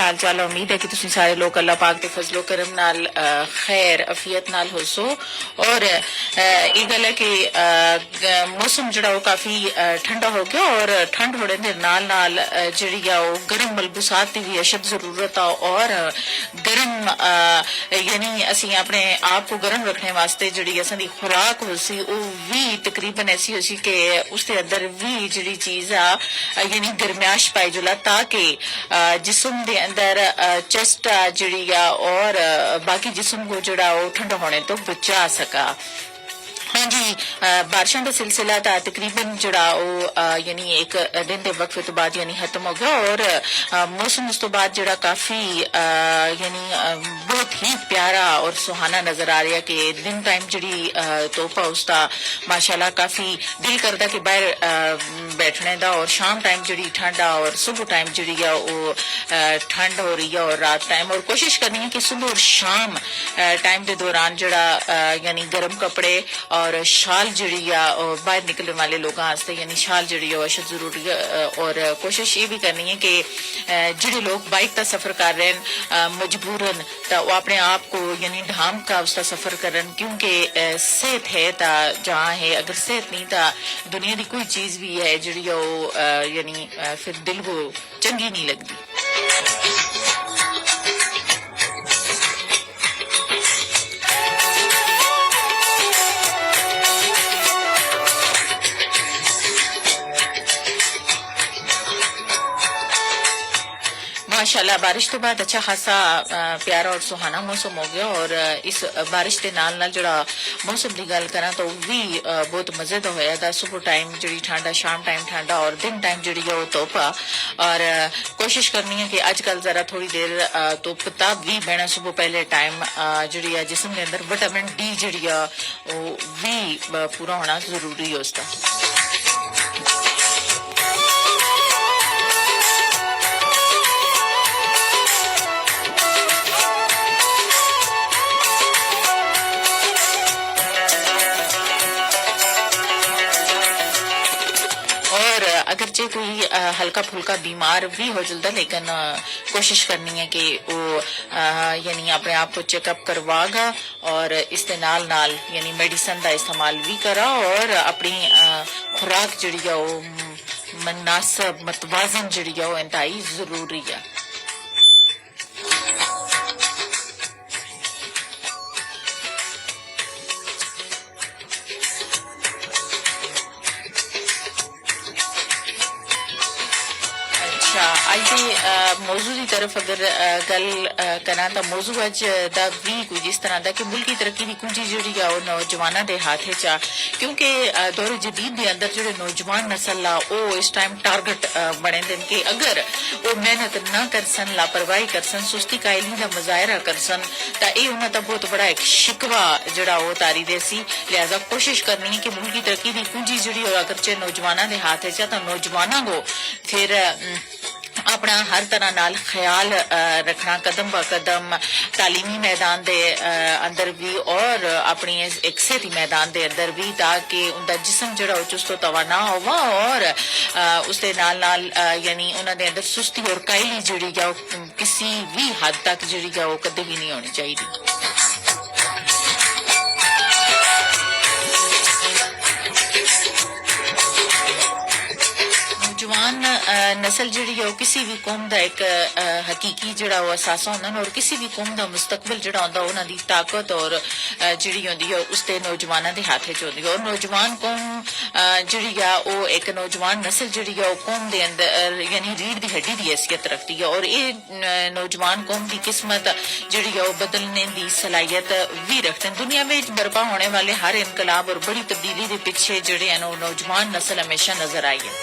हाल चाल उम्मीद है कि तुम सारे लोग अल्लाह पाक के फजलो करम नाल खैर अफियत नाल होसो और ये गल है कि मौसम जड़ा वो काफी ठंडा हो गया और ठंड होने दे नाल नाल जड़ी आ वो गर्म मलबूसात की भी अशद जरूरत आ और गर्म यानी असी अपने आप को गर्म रखने वास्ते जड़ी असां दी खुराक होसी वो भी तकरीबन ऐसी होसी कि उसके अंदर भी जड़ी चीज आ यानी गर्माश पाई जुला ताकि जिस्म दे अंदर चेस्ट जड़ी और बाकी जिस्म को जड़ा वो ठंडा होने तो बचा सका। हाँ जी, बारिशों का सिलसिला था तकरीबन जड़ा वो यानी एक दिन के वक्फे तो बाद यानी खत्म हो गया और मौसम उस तो बाद जड़ा काफी यानी बहुत ही प्यारा और सुहाना नजर आ रहा है कि दिन टाइम जड़ी तोहफा उसका माशाल्लाह काफी दिल करता कि बाहर बैठने का और शाम टाइम जड़ी ठंडा और सुबह टाइम जड़ी है वो ठंड हो रही है और रात टाइम और कोशिश करनी है कि सुबह और शाम टाइम के दौरान जड़ा यानी गर्म कपड़े और शाल जड़ी बाहर निकलने वाले लोगों वास्ते यानी शाल जड़ी अशद जरूरी है और कोशिश ये भी करनी है कि ਜਿਹੜੇ लोग बाइक का सफर कर रहे हैं मजबूरन तो वो अपने आप को यानी ढाम का उसका सफर करन क्योंकि सेहत है ता जहाँ है अगर सेहत नहीं ता दुनिया की कोई चीज भी है जड़ी यानी फिर दिल को चंगी नहीं लगती। माशाल्लाह बारिश के बाद अच्छा खासा प्यारा और सुहाना मौसम हो गया और इस बारिश के नाल नाल जड़ा मौसम की गल करा तो भी बहुत मजे का होया था। सुबह टाइम जड़ी ठंडा शाम टाइम ठंडा और दिन टाइम जड़ी है वो तोहफा और कोशिश करनी है कि अजकल जरा थोड़ी देर धुप ताप भी बहना सुबह पहले टाइम जड़ी है जिसम के अंदर विटामिन डी जड़ी है वो भी पूरा होना जरूरी है उसका। अगरचे कोई हल्का फुल्का बीमार भी हो जल्दा लेकिन कोशिश करनी है कि वो यानी अपने आप को चेकअप करवागा और इसके नाल नाल यानी मेडिसिन का इस्तेमाल भी करा और अपनी खुराक जड़ी है वो मुनासिब मतवाजन जड़ी है वो इंतहाई जरूरी है। मौजू की तरफ अगर गल करा तो मौजू अज दा भी कुछ इस तरह का कि मुल्की तरक्की की कुंजी जी नौजवानों के हाथ च क्योंकि दौर जदीद के अंदर जो नौजवान नस्ल आ इस टाइम टारगेट बने दिन कि अगर वो मेहनत ना करसन लापरवाही करसन सुस्ती कायली का मुजाहरा करसन तो यह उन्होंने तो बहुत बड़ा एक शिकवा जड़ा वो तारी दे सी। लिहाजा कोशिश करनी है कि मुल्की तरक्की की कुंजी जी अगरचे नौजवानों के हाथ च तो नौजवानों को फिर अपना हर तरह नाल ख्याल रखना कदम ब कदम तालीमी मैदान दे अंदर भी और अपनी एक सेहती मैदान दे अंदर भी ताकि उनका जिस्म जड़ा चुस्तो तवाना होवा और उसके नाल नाल यानी उन्होंने अंदर सुस्ती और कायली जड़ी किसी भी हद तक जड़ी वो कदे भी नहीं होनी चाहिए। नौजवान नस्ल जी किसी भी कौम का एक हकीकी जड़ा वो असासा होंदा और किसी भी कौम का मुस्तकबिल जड़ा होंदा उन्हां दी ताकत और जिहड़ी होंदी है उसते नौजवानों के हाथ च होंदी है और नौजवान कौम जिहड़ी वो एक नौजवान नस्ल जिहड़ी वो कौम दे अंदर यानी रीढ़ दी हड्डी की हैसियत रखती है और ये नौजवान कौम की किस्मत जिहड़ी वो बदलने की सलाहियत भी रखते हैं। दुनिया में बर्पा होने वाले हर इनकलाब और बड़ी तब्दीली के पिछे जिहड़े हैं नौजवान नस्ल हमेशा नजर आई है।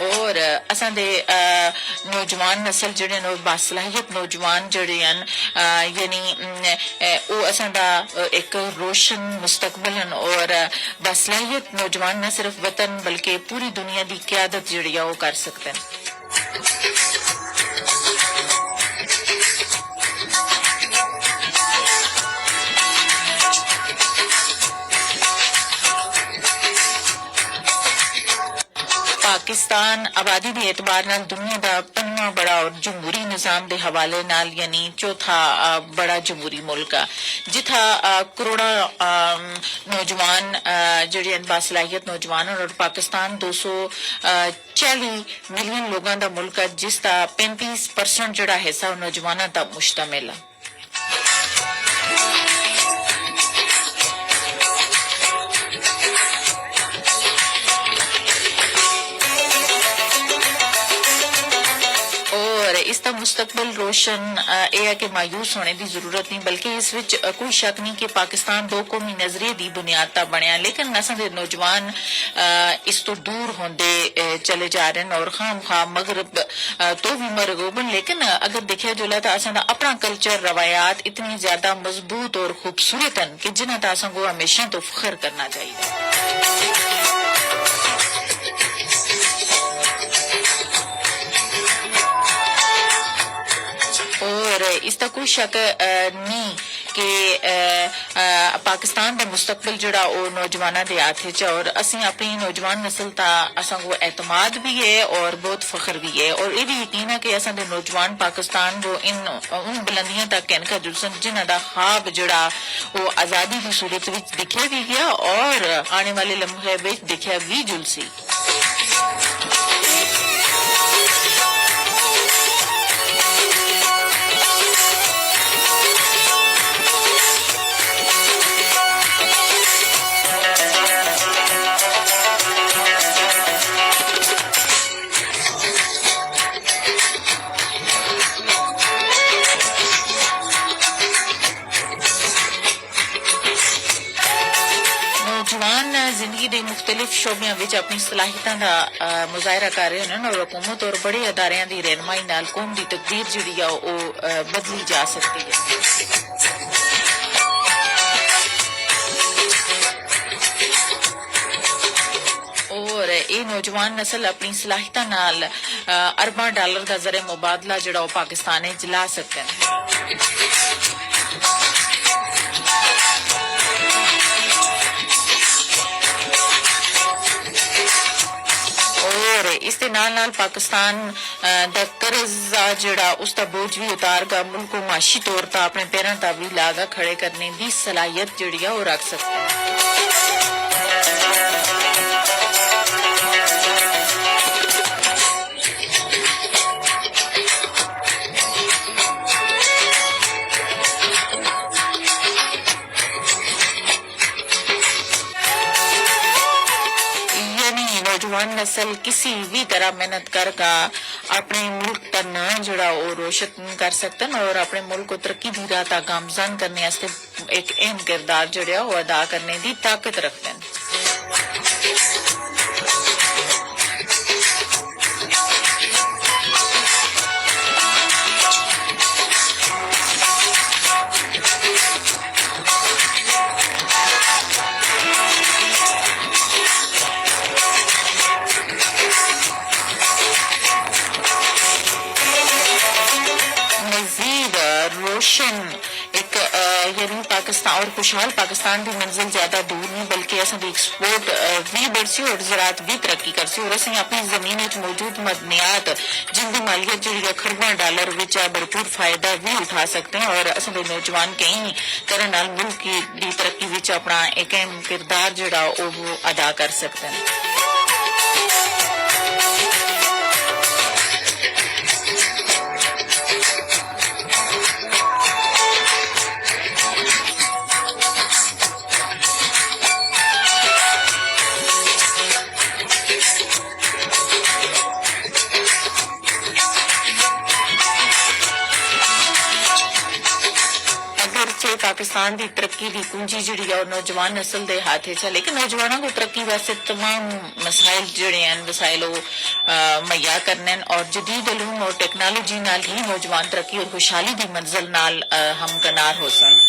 और असां दे नौजवान नस्ल जिहड़े न बासलाहियत नौजवान जिहड़े हन यानी वो असां दा एक रोशन मुस्तकबिल और बासलाहियत नौजवान न सिर्फ वतन बल्कि पूरी दुनिया की क्यादत जिहड़ी है वो कर सकते हैं। पाकिस्तान आबादी के एतबार नाल दुनिया का 5वां बड़ा और जमहूरी निज़ाम के हवाले नाल यानी चौथा बड़ा जमहूरी मुल्क आ जिथा करोड़ा नौजवान जिहड़े बासलाहियत नौजवान और पाकिस्तान 240 मिलियन लोगों का मुल्क है जिसका 35% जिहड़ा हिस्सा नौजवानों का मुश्तमिल है। इसका मुस्तकबिल रोशन है कि मायूस होने की जरूरत नहीं बल्कि इस विच कोई शक नहीं कि पाकिस्तान दो कौमी नजरिए की बुनियाद पर बनया लेकिन असां दे नौजवान इस तो दूर होंदे चले जा रहे हैं और खाम खा मगरब तो भी मरगूबन लेकिन अगर देखा जुला तो असां दा अपना कल्चर रवायात इतनी ज्यादा मजबूत और खूबसूरत हैं कि जिन्हें तो असां को हमेशा तो फख्र करना चाहिए। और इसका कोई शक नहीं कि पाकिस्तान का मुस्तकबिल जोड़ा वो नौजवानों के हाथ च और असी अपनी नौजवान नस्ल का असा को एतमाद भी है और बहुत फख्र भी है और ये भी यकीन है कि असा दे नौजवान पाकिस्तान को इन उन बुलंदियों तक कहने जुलसन जिन्हों का ख्वाब जोड़ा वो आज़ादी की सूरत में दिखा भी गया और आने वाले लम्हे में दिखा भी जुलसी। जिंदगी के मुख्तलिफ शोबिया अपनी सलाहियतों का मुजाहरा कर रहे हैं और हुकूमत और बड़े अदारियां की रहनुमाई नाल कौम की तकदीर जिहड़ी आ बदली जा सकती है। और ये नौजवान नस्ल अपनी सलाहियतों नाल अरबां डॉलर का जरे मुबादला जिहड़ा पाकिस्तान ला सकते हैं। इस दे नाल नाल पाकिस्तान दा कर्जा जिहड़ा उसका बोझ भी उतारगा मुल्क को माशी तौर पर अपने पैरों पर भी लागा खड़े करने की सलाहियत जिहड़ी आ रख सकता है। नौजवान नस्ल किसी भी तरह मेहनत कर का अपने मुल्क का नाम जोड़ा वो रोशन कर सकते हैं और अपने मुल्क को तरक्की की राह तक गामजन करने वास्ते एक अहम किरदार जोड़ा वो अदा करने की ताकत रखते हैं। एक यानी पाकिस्तान और खुशहाल पाकिस्तान की मंजिल ज्यादा दूर नहीं बल्कि असं एक्सपोर्ट भी बढ़सी और ज़राअत भी तरक्की करसी और असं अपनी जमीन मौजूद मदनियात जिनकी मालियत जी खरबा डॉलर भरपूर फायदा भी उठा सकते हैं और असं नौजवान कई तरह मुल्क की तरक्की अपना एक अहम किरदार जोड़ा वो अदा कर सकते हैं। पाकिस्तान की तरक्की की कुंजी जी नौजवान नस्ल के हाथ है लेकिन नौजवानों को तरक्की वास्ते तमाम मसाइल जोड़े हैं वसाइल मुहैया करने और जदीद इल्म और टेक्नोलॉजी नाल ही नौजवान तरक्की और खुशहाली की मंजिल नाल हमकनार हो सन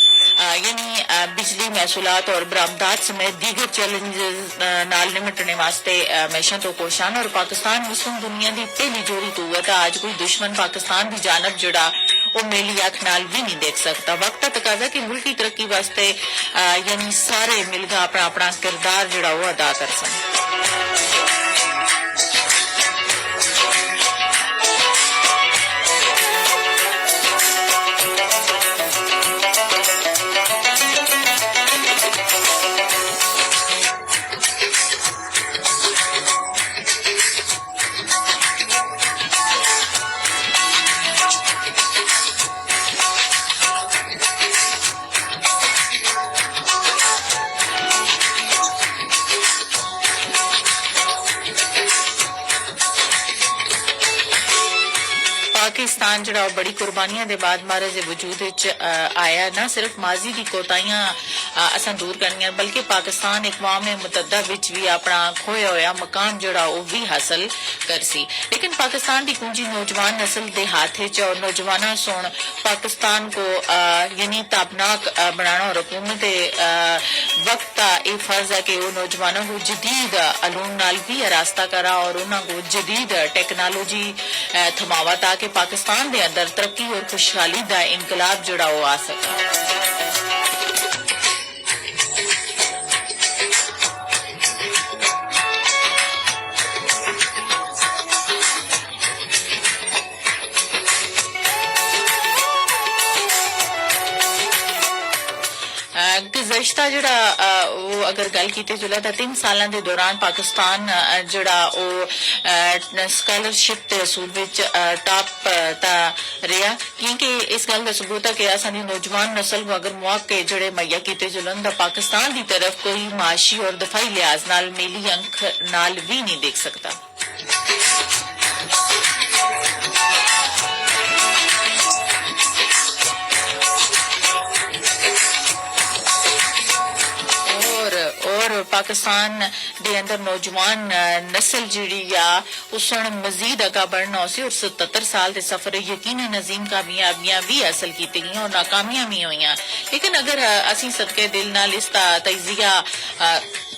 यानी बिजली महसूलात और बरामदात समेत दीगर चैलेंजेस नाल निपटने वास्ते हमेशा तो कोशान और पाकिस्तान मुस्लिम दुनिया की पहली जोड़ी कुव्वत आज कोई दुश्मन पाकिस्तान की जानब जोड़ा वो मेली अख नाल भी नहीं देख सकता। वक्त का तकाजा कि मुल्क की तरक्की वास्ते यानी सारे मिलकर अपना अपना किरदार जोड़ा वो अदा कर सकते। पाकिस्तान जड़ा बड़ी कुर्बानियां दे बाद महाराज दे वजूद विच आया ना सिर्फ माजी दी कोताहियां असां दूर करनियां बल्कि पाकिस्तान इकवाम मुतहदा विच भी अपना खोया होया मकाम जड़ा वो भी हासिल करसी। लेकिन पाकिस्तान की कुंजी नौजवान नस्ल के हाथ और नौजवानों सुन पाकिस्तान को यानी ताबनाक बनाना और हुकूमत वक्त का ये फर्ज है कि वो नौजवानों को जदीद अलूम नाल भी रास्ता करा और उन्होंने जदीद टेक्नोलॉजी थमावा ताकि पाकिस्तान के अंदर तरक्की और खुशहाली का इनकलाब जड़ा वो आ सका। गुज़श्ता जड़ा वो अगर गल की जुला तो 3 सालों के दौरान पाकिस्तान जड़ा वो स्कॉलरशिप के असूल विच टॉप रहा क्योंकि इस गल का सबूत है कि असानी नौजवान नस्ल को अगर मौके जड़े मुहैया किए जुलन तो पाकिस्तान की तरफ कोई माशी और दफाई लिहाज नाल मेली अंक नाल भी नहीं देख सकता। और पाकिस्तान दे अंदर नौजवान नस्ल जी उस मजीद अगा बढ़ना उसी और 77 साल के सफर यकीनन अजीम कामयाबियां भी हासिल की गई और नाकामियां भी हुई। लेकिन अगर असी सदके दिल नाल इसका तजिया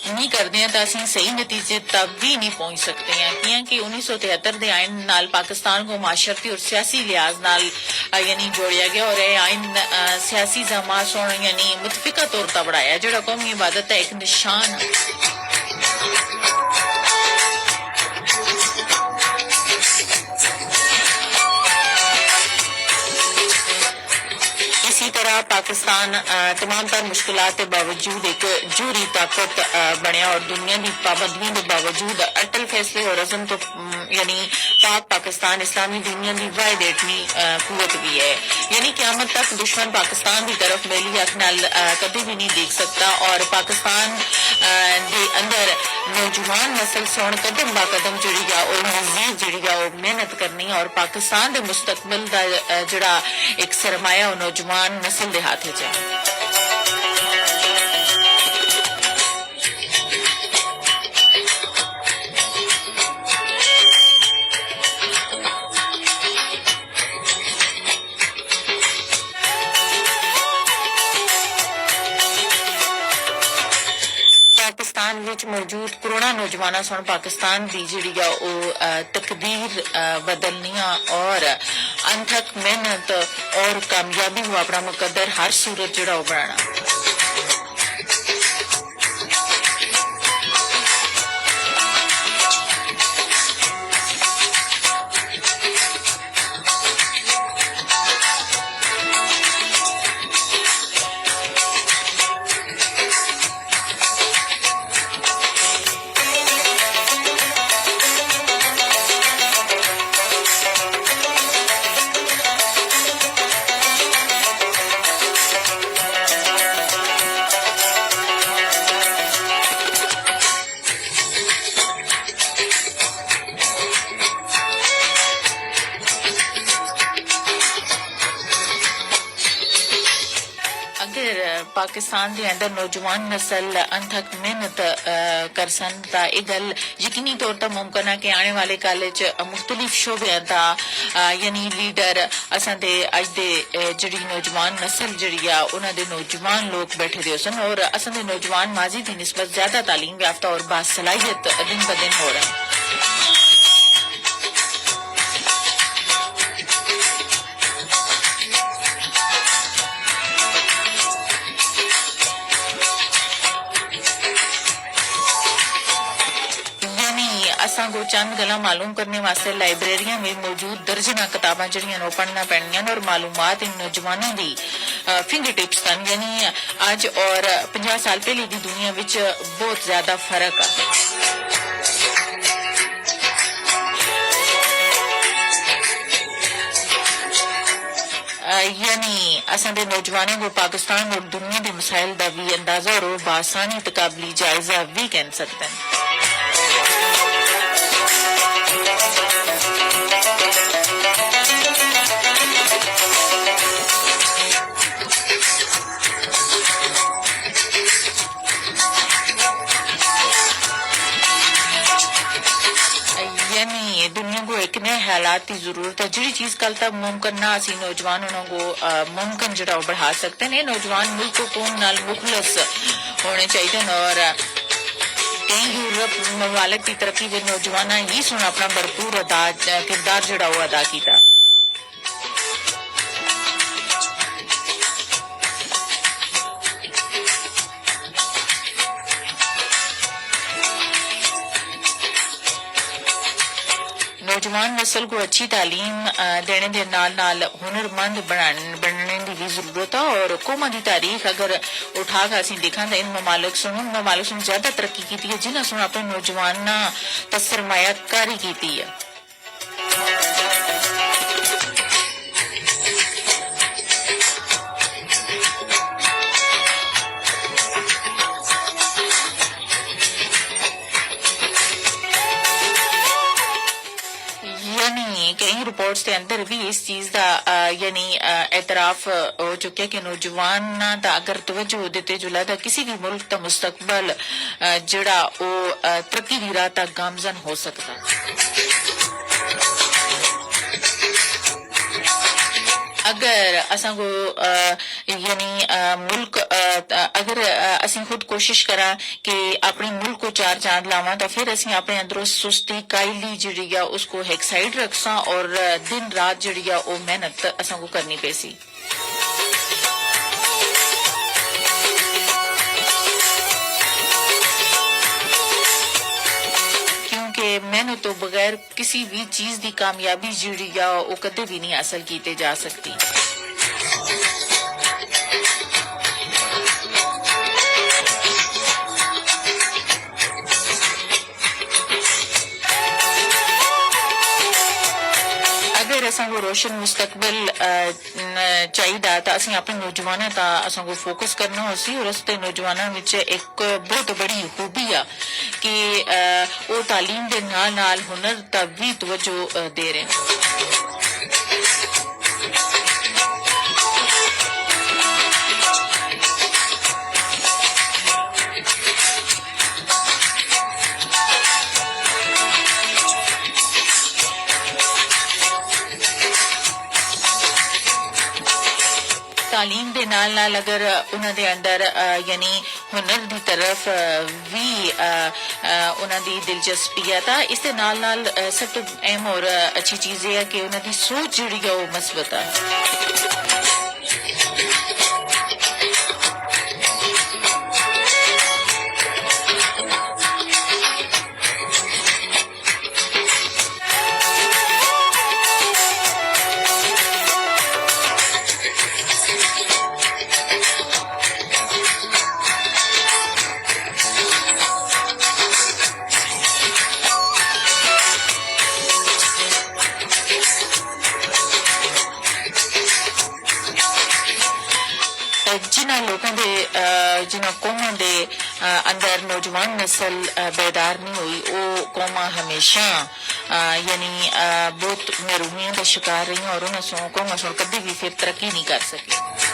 नहीं करते हैं तो असं सही नतीजे तक भी नहीं पहुंच सकते हैं क्योंकि 1973 के आइन नाल पाकिस्तान को माशरती और सियासी लिहाज नाल यानी जोड़िया गया और यह आइन सियासी जमात यानी मुतफिका तौर पर बढ़ाया जो कौमी इबादत का एक निशान इसी तरह पाकिस्तान तमाम तर मुश्किलात के बावजूद एक जूरी ताकत बनया और दुनिया की पाबंदियों के बावजूद अटल फैसले और अज़म तो यानी पाक पाकिस्तान इस्लामी दुनिया की वाहिद एटमी कुवत भी है यानी क़यामत तक दुश्मन पाकिस्तान की तरफ मेली अख नाल कभी भी नहीं देख सकता और पाकिस्तान के अंदर नौजवान नस्ल सोन कदम बा कदम जुड़ी और मजीद जुड़ी मेहनत करनी और पाकिस्तान के मुस्तकबिल का जड़ा एक सरमाया और नौजवान नस्ल के हाथ है। पाकिस्तान विच मौजूद करोड़ों नौजवान सुन पाकिस्तान की जी तकदीर बदलनिया और अनथक मेहनत और कामयाबी को अपना मुकद्दर हर सूरत जड़ा बनाना। पाकिस्तान के अंदर नौजवान नस्ल अनथक मेहनत कर सन ता यह गल यकीनी तौर पर मुमकिन है कि आने वाले कल मुख्तलिफ शोबे का यानी लीडर असां दे अज दे जिहड़ी नौजवान नस्ल जिहड़ी आ उन्हां दे नौजवान लोग बैठे दे सन और असां दे नौजवान माजी की निस्बत ज्यादा तालीम याफ्ता और बासलाहियत दिन ब दिन हो रहे हैं। को चंद गल्लां मालूम करने वास्ते लाइब्रेरियां में मौजूद दर्जना किताबां जड़ियां पढ़ना पैणियां और मालूमात इन नौजवानों की फिंगर टिप्स तन यानी अज और 50 साल पहले की दुनिया विच बहुत ज्यादा फर्क यानी असां दे नौजवानों को पाकिस्तान और दुनिया के मसाइल का भी अंदाजा और बासानी तकाबली जायजा भी कह सकते हैं। यानी दुनिया को एक नए हालात की जरूरत है जिहड़ी चीज कल तक मुमकिन ना सी नौजवान उन्होंने मुमकिन जिहड़ा बढ़ा सकते हैं नौजवान मुल्क को कौम नाल मुखलस होने चाहिए और कई यूरोप ममालिक की तरक्की के नौजवान ही सुन अपना भरपूर किरदार जिहड़ा वो अदा किया नौजवान नस्ल को अच्छी तालीम देने के नाल नाल हुनरमंद बनने की भी जरूरत है और कौम की तारीख अगर उठा के असं देखा तो इन ममालिक सुन ज्यादा तरक्की की है जिन्हें सुन अपने नौजवानों तो सरमायाकारी की है कई रिपोर्ट्स के अंदर भी इस चीज का यानी एतराफ हो चुका है कि नौजवान दा अगर तवज्जो दिते जुला तो किसी भी मुल्क का मुस्तकबल जिहड़ा वो तरक्की की राह तक गामजन हो सकता अगर असा को यानी मुल्क अगर असी खुद कोशिश करा कि अपने मुल्क को चार चांद लावा तो फिर असी अपने अंदरों सुस्ती कायली जिहड़ी आ उसको एक साइड रखसा और दिन रात जिहड़ी आ वो मेहनत असा को करनी पैसी मेहनत तो बगैर किसी भी चीज की कामयाबी जिहड़ी आ वो कदे भी नहीं हासिल की जा सकती अगर असा को रोशन मुस्तकबल चाहिए तो असं अपने नौजवानों का असा को फोकस करना हो सी और उसके नौजवानों में एक बहुत बड़ी खूबी आ कि वो तालीम के नाल नाल हुनर तक भी तवज्जो दे रहे हैं तालीम के नाल नाल अगर उन्होंने अंदर यानी हुनर की तरफ भी उन्होंने दिलचस्पी है तो इस नाल नाल सब तो अहम और अच्छी चीज है कि उन्होंने सोच जिहड़ी है वो मस्बत है जिन्होंने लोगों के जिन्होंने कौमों के अंदर नौजवान नस्ल बेदार नहीं हुई वो कौमा हमेशा यानी बहुत महरूमियों का शिकार रही और उन्होंने कौमा सुन कभी भी फिर तरक्की नहीं कर सकी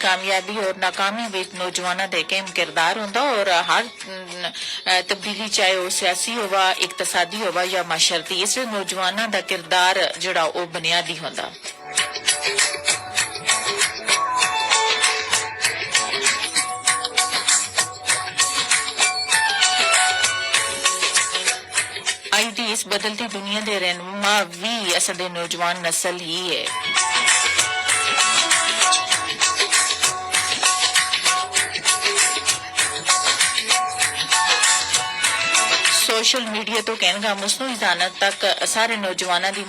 कामयाबी और नाकामी विच नौजवानों का एक अहम किरदार होंदा और हर तब्दीली चाहे वो सियासी होवा इकतसादी होवा या माशरती इस नौजवानों का किरदार जिहड़ा वो बुनियादी होंदा आई दी इस बदलती दुनिया के रहनुमा भी असल नौजवान नस्ल ही है सोशल मीडिया तो कहना मसनूई ज़ानत तक सारे नौजवानों की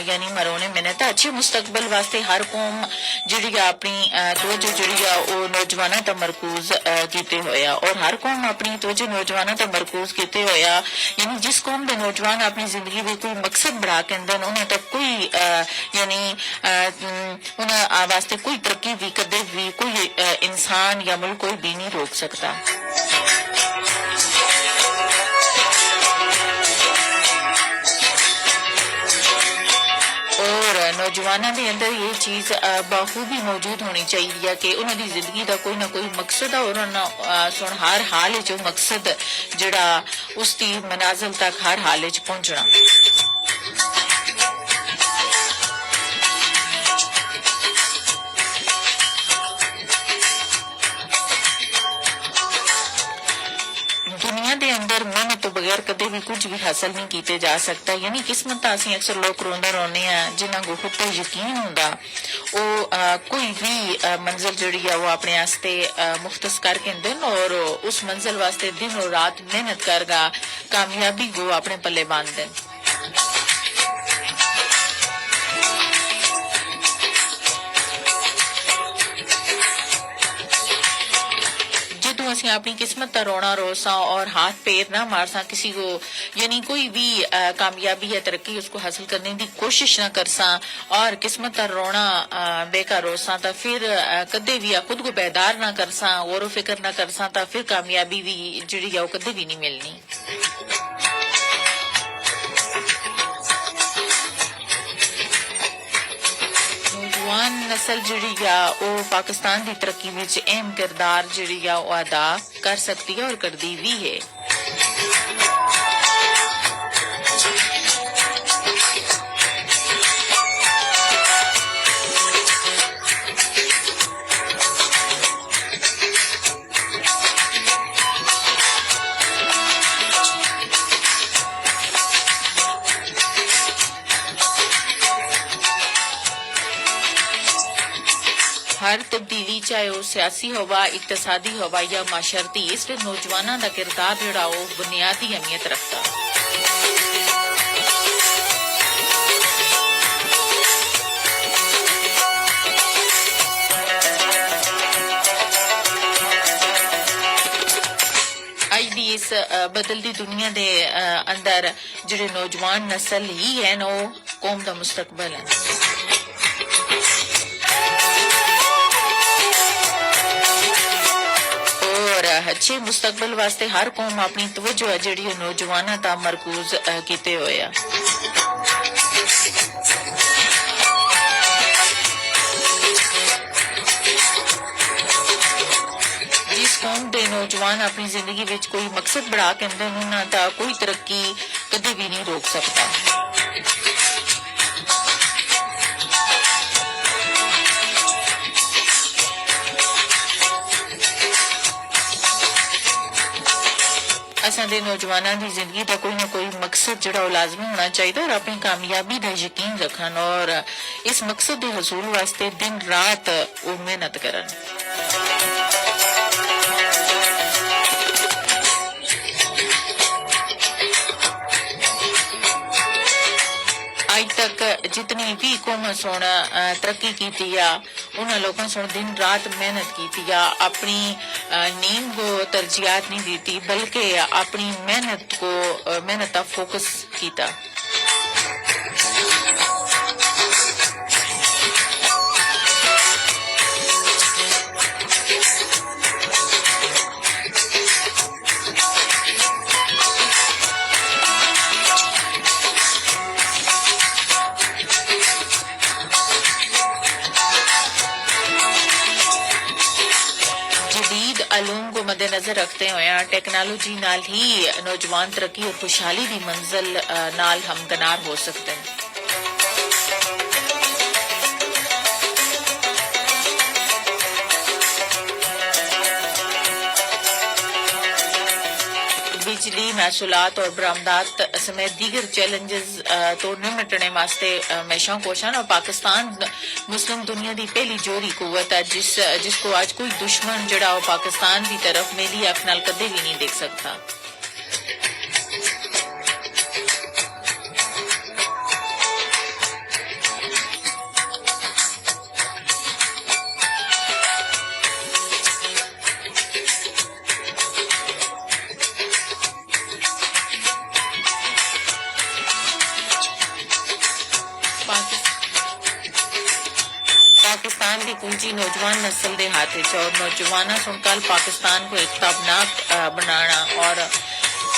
यानी मरोने मेहनत अच्छे मुस्तकबल वास्ते हर कौम जिहड़ी अपनी तवज्जो जिहड़ी वो नौजवानों तक मरकूज कीते होया और हर कौम अपनी तवज्जो नौजवानों तक मरकूज कीते होया यानी जिस कौम के नौजवान अपनी जिंदगी में कोई मकसद बढ़ा के अंदर उन्हें तक कोई यानी उन्हें वास्ते कोई तरक्की भी कदे भी कोई इंसान या मुल्क कोई भी नहीं रोक सकता नौजवानों के अंदर ये चीज़ बखूबी मौजूद होनी चाहिए है कि उन्होंने जिंदगी का कोई ना कोई मकसद है और सुन हर हाल जो मकसद जड़ा उसकी मनाजिल तक हर हाल पहुंचना। दुनिया के अंदर मेहनत तो बगैर कदे भी कुछ भी हासिल नहीं किया जा सकता। यानी किस्मत असीं अक्सर लोग रोंदे रोने हैं जिन्हों को खुद पर यकीन होंदा वो कोई भी मंजिल जिहड़ी है वो अपने आस्ते मुख्तस करके देन और उस मंजिल वास्ते दिन और रात मेहनत करगा कामयाबी को अपने पल्ले बांध देन। ਅਸੀਂ ਆਪਣੀ किस्मत का रोना रोसा और हाथ पैर ना मारसा किसी को यानी कोई भी कामयाबी या तरक्की उसको हासिल करने की कोशिश ना करसा और किस्मत का रोना बेकार रोसा तो फिर कदे भी खुद को बेदार ना करसा गौर फिक्र ना करसा तो फिर कामयाबी भी जिहड़ी है वो कदे भी नहीं मिलनी। नौजवान नस्ल जिहड़ी आ वो पाकिस्तान की तरक्की में अहम किरदार जिहड़ी आ वो अदा कर सकती है और करती भी है। हर तब्दीली चाहे वह सियासी होवा इकतसादी होवा या माशरती इस नौजवानों का किरदार जिहड़ा वो बुनियादी अहमियत रखता। अज दी इस बदलती दुनिया के अंदर जिहड़े नौजवान नस्ल ही है वो कौम का मुस्तकबल है। अच्छे मुस्तकबल वास्ते हर कौम अपनी तवज्जो है जिहड़ी नौजवानों ता मरकूज कीते होए आ। जिस कौम के नौजवान अपनी जिंदगी विच कोई मकसद बढ़ा के उन्हां दा कोई तरक्की कदे भी नहीं रोक सकता। असां दे नौजवानों की जिंदगी का कोई ना कोई मकसद जिहड़ा लाजमी होना चाहिए और अपनी कामयाबी का यकीन रखन और इस मकसद के हसूल वास्ते दिन रात वो मेहनत करन। आज तक जितनी भी कौम सुन तरक्की की उन्होंने लोगों सुन दिन रात मेहनत की अपनी नींद को तरजीहात नहीं दी बल्कि अपनी मेहनत का फोकस किया। अलूम को मद्देनजर रखते हुए टेक्नोलॉजी नाल ही नौजवान तरक्की और खुशहाली की मंजिल नाल हमदनार हो सकते हैं। बिजली महसूलात और बरामदात समेत दीगर चैलेंजेस तो निपटने वास्ते हमेशा कोशिश और पाकिस्तान मुस्लिम दुनिया की पहली जोरी कुवत है जिसको आज कोई दुश्मन जड़ा पाकिस्तान की तरफ मेली अख नाल कदे भी नहीं देख सकता। पाकिस्तान की कुंजी नौजवान नस्ल के हाथ और नौजवान सुनकर पाकिस्तान को एक ताबनाक बनाना और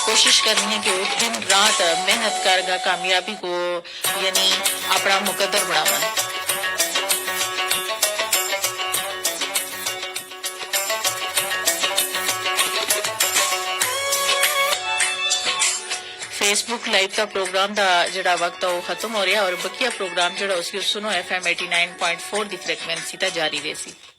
कोशिश करनी है कि वो दिन रात मेहनत करगा कामयाबी को यानी अपना मुकद्दर बनावन। फेसबुक लाइव का प्रोग्राम का जिहड़ा वक्त है वो खत्म हो रहा और बकिया प्रोग्राम जिहड़ा उसी सुनो FM 89.4 की फ्रीक्वेंसी जारी रहे।